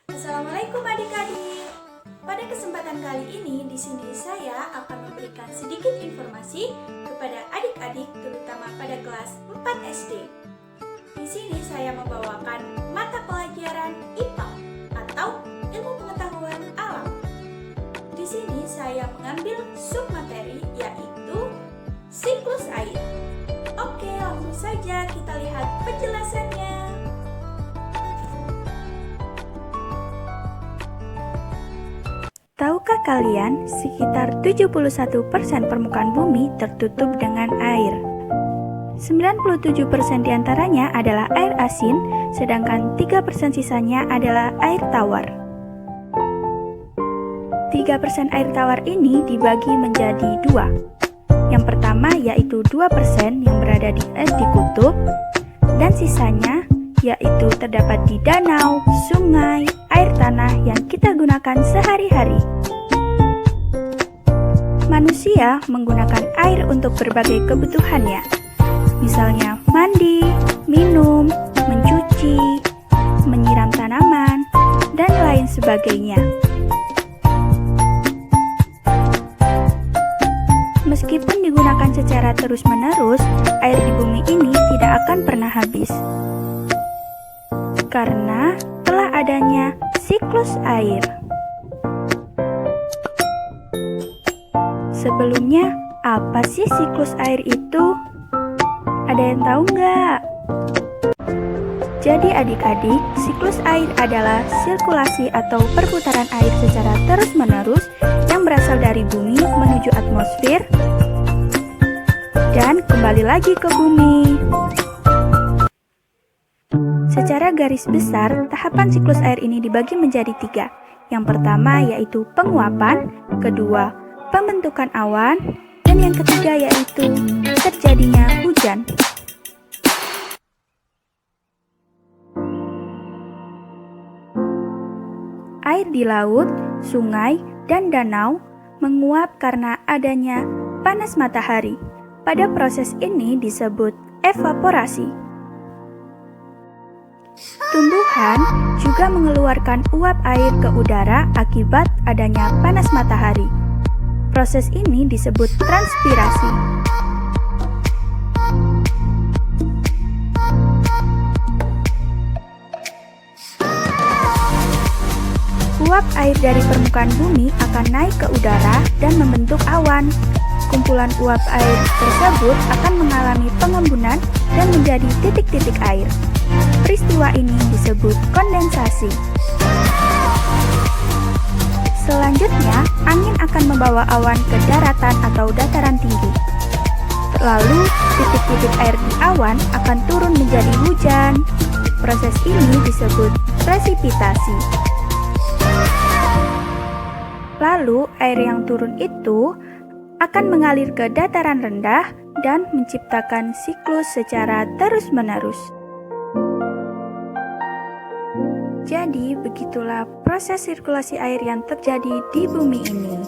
Assalamualaikum adik-adik. Pada kesempatan kali ini di sini saya akan memberikan sedikit informasi kepada adik-adik terutama pada kelas 4 SD. Di sini saya membawakan mata pelajaran IPA atau Ilmu Pengetahuan Alam. Di sini saya mengambil submateri yaitu siklus air. Oke, langsung saja kita lihat penjelasannya. Tahukah kalian, sekitar 71% permukaan bumi tertutup dengan air. 97% diantaranya adalah air asin, sedangkan 3% sisanya adalah air tawar. 3% air tawar ini dibagi menjadi dua. Yang pertama yaitu 2% yang berada di kutub, dan sisanya yaitu terdapat di danau, sungai, air tanah yang kita gunakan sehari-hari. Manusia menggunakan air untuk berbagai kebutuhannya, misalnya mandi, minum, mencuci, menyiram tanaman, dan lain sebagainya. Meskipun digunakan secara terus-menerus, air di bumi ini tidak akan pernah habis. Karena telah adanya siklus air. Sebelumnya, apa sih siklus air itu? Ada yang tahu nggak? Jadi adik-adik, siklus air adalah sirkulasi atau perputaran air secara terus-menerus yang berasal dari bumi menuju atmosfer dan kembali lagi ke bumi. Secara garis besar, tahapan siklus air ini dibagi menjadi tiga. Yang pertama yaitu penguapan, kedua pembentukan awan, dan yang ketiga yaitu terjadinya hujan. Air di laut, sungai, dan danau menguap karena adanya panas matahari. Pada proses ini disebut evaporasi. Tumbuhan juga mengeluarkan uap air ke udara akibat adanya panas matahari. Proses ini disebut transpirasi. Uap air dari permukaan bumi akan naik ke udara dan membentuk awan. Kumpulan uap air tersebut akan mengalami pengembunan dan menjadi titik-titik air. Peristiwa ini disebut kondensasi. Selanjutnya, angin akan membawa awan ke daratan atau dataran tinggi. Lalu, titik-titik air di awan akan turun menjadi hujan. Proses ini disebut presipitasi. Lalu, air yang turun itu akan mengalir ke dataran rendah dan menciptakan siklus secara terus-menerus. Jadi, begitulah proses sirkulasi air yang terjadi di bumi ini.